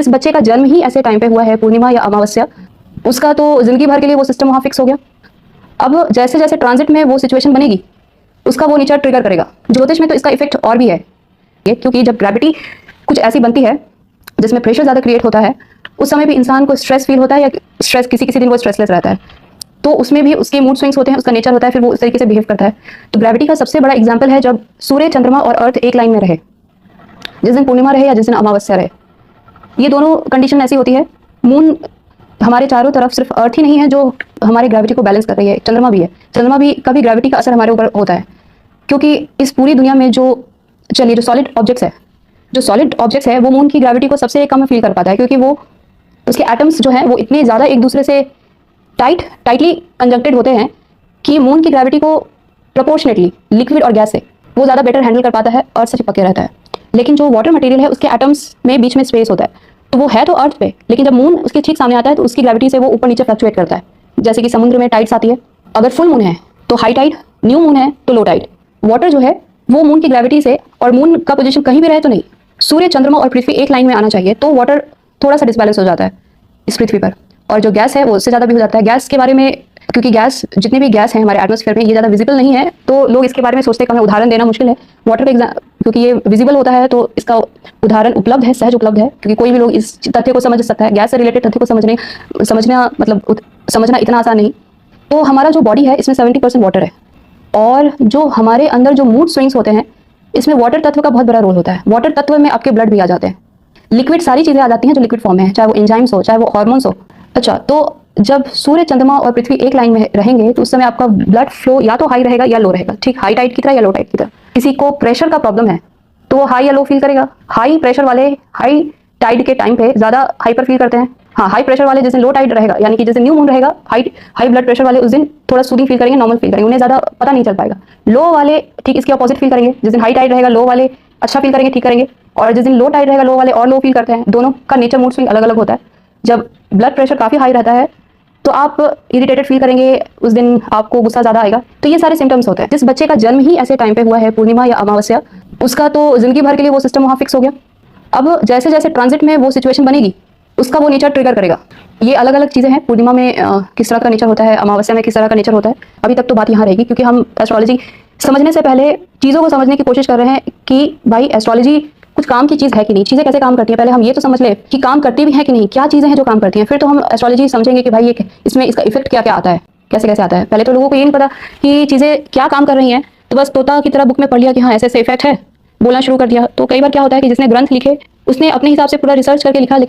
जिस बच्चे का जन्म ही ऐसे टाइम पे हुआ है, पूर्णिमा या अमावस्या, उसका तो जिंदगी भर के लिए वो सिस्टम वहाँ फिक्स हो गया। अब जैसे जैसे ट्रांजिट में वो सिचुएशन बनेगी, उसका वो नेचर ट्रिगर करेगा। ज्योतिष में तो इसका इफेक्ट और भी है, क्योंकि जब ग्रेविटी कुछ ऐसी बनती है जिसमें प्रेशर ज़्यादा क्रिएट होता है, उस समय भी इंसान को स्ट्रेस फील होता है, या स्ट्रेस किसी किसी दिन वो स्ट्रेसलेस रहता है, तो उसमें भी उसके मूड स्विंग्स होते हैं, उसका नेचर होता है, फिर वो उस तरीके से बिहेव करता है। तो ग्रेविटी का सबसे बड़ा एग्जाम्पल है जब सूर्य, चंद्रमा और अर्थ एक लाइन में रहे, जिस दिन पूर्णिमा रहे या जिस दिन अमावस्या रहे। ये दोनों कंडीशन ऐसी होती है, मून हमारे चारों तरफ सिर्फ अर्थ ही नहीं है जो हमारी ग्रेविटी को बैलेंस कर रही है, चंद्रमा भी है। चंद्रमा भी कभी ग्रेविटी का असर हमारे ऊपर होता है, क्योंकि इस पूरी दुनिया में जो सॉलिड ऑब्जेक्ट्स है वो मून की ग्रेविटी को सबसे कम फील कर पाता है, क्योंकि वो उसके एटम्स जो हैं वो इतने ज़्यादा एक दूसरे से टाइटली कंजक्टेड होते हैं कि मून की ग्रेविटी को प्रोपोर्शनेटली लिक्विड और गैस से वो ज़्यादा बेटर हैंडल कर पाता है, अर्थ से चिपक के रहता है। लेकिन जो वाटर मटेरियल है उसके एटम्स में बीच में स्पेस होता है, तो वो है तो अर्थ पे, लेकिन जब मून उसके ठीक सामने आता है तो उसकी ग्रेविटी से वो ऊपर नीचे फ्लक्चुएट करता है। जैसे कि समुद्र में टाइड्स आती है, अगर फुल मून है तो हाई टाइड, न्यू मून है तो लो टाइड। वाटर जो है वो मून की ग्रेविटी से, और मून का पोजीशन कहीं भी रहे तो नहीं, सूर्य, चंद्रमा और पृथ्वी एक लाइन में आना चाहिए, तो वाटर थोड़ा सा डिसबैलेंस हो जाता है इस पृथ्वी पर। और जो गैस है वो उससे ज़्यादा भी हो जाता है। गैस के बारे में, क्योंकि गैस, जितने भी गैस हैं हमारे एटमॉस्फेयर में, ये ज़्यादा विजिबल नहीं है, तो लोग इसके बारे में सोचते हैं कि हमें उदाहरण देना मुश्किल है। वाटर का क्योंकि ये विजिबल होता है तो इसका उदाहरण उपलब्ध है, सहज उपलब्ध है, क्योंकि कोई भी लोग इस तथ्य को समझ सकता है। गैस से रिलेटेड तथ्य को समझना इतना आसान नहीं। तो हमारा जो बॉडी है इसमें 70% वाटर है, और जो हमारे अंदर जो मूड स्विंग्स होते हैं इसमें वाटर तत्व का बहुत बड़ा रोल होता है। वाटर तत्व में आपके ब्लड भी आ जाते हैं, लिक्विड सारी चीज़ें आ जाती हैं जो लिक्विड फॉर्म में है, चाहे वो एंजाइम्स हो, चाहे वो हार्मोन्स हो। अच्छा, तो जब सूर्य, चंद्रमा और पृथ्वी एक लाइन में रहेंगे तो उस समय आपका ब्लड फ्लो या तो हाई रहेगा या लो रहेगा, ठीक, हाई टाइड की तरह या लो टाइड की तरह। किसी को प्रेशर का प्रॉब्लम है तो वो हाई या लो फील करेगा। हाई प्रेशर वाले हाई टाइड के टाइम पे ज़्यादा हाइपर फील करते हैं। हाँ, हाई प्रेशर वाले जिस दिन लो टाइड रहेगा, यानी कि जैसे न्यू मून रहेगा, हाई ब्लड प्रेशर वाले उस दिन थोड़ा सूदिंग फील करेंगे, नॉर्मल फील करेंगे, उन्हें ज़्यादा पता नहीं चल पाएगा। लो वाले ठीक इसके अपोजिट फील करेंगे, जिस दिन हाई टाइड रहेगा लो वाले अच्छा फील करेंगे, ठीक करेंगे, और जिस दिन लो टाइड रहेगा लो वाले और लो फील करते हैं। दोनों का नेचर, मूड स्विंग अलग अलग होता है। जब ब्लड प्रेशर काफ़ी हाई रहता है तो आप इरिटेटेड फील करेंगे, उस दिन आपको गुस्सा ज़्यादा आएगा। तो ये सारे सिम्टम्स होते हैं। जिस बच्चे का जन्म ही ऐसे टाइम पे हुआ है, पूर्णिमा या अमावस्या, उसका तो जिंदगी भर के लिए वो सिस्टम वहाँ फिक्स हो गया। अब जैसे जैसे ट्रांजिट में वो सिचुएशन बनेगी, उसका वो नेचर ट्रिगर करेगा। ये अलग अलग चीज़ें हैं। पूर्णिमा में किस तरह का नेचर होता है, अमावस्या में किस तरह का नेचर होता है, अभी तक तो बात यहाँ रहेगी, क्योंकि हम एस्ट्रोलॉजी समझने से पहले चीज़ों को समझने की कोशिश कर रहे हैं कि भाई एस्ट्रोलॉजी कुछ काम की चीज़ है कि नहीं, चीज़ें कैसे काम करती हैं, पहले हम ये तो समझ ले कि काम करती भी है कि नहीं, क्या चीज़ें हैं जो काम करती हैं, फिर तो हम एस्ट्रोलॉजी समझेंगे कि भाई ये इसमें इसका इफेक्ट क्या क्या आता है, कैसे कैसे आता है। पहले तो लोगों को ये नहीं पता कि चीज़ें क्या काम कर रही हैं, तो बस तोता की तरह बुक में पढ़ लिया कि हाँ ऐसे ऐसे इफेक्ट है, बोलना शुरू कर दिया। तो कई बार क्या होता है कि जिसने ग्रंथ लिखे उसने अपने हिसाब से पूरा रिसर्च करके लिखा, लेकिन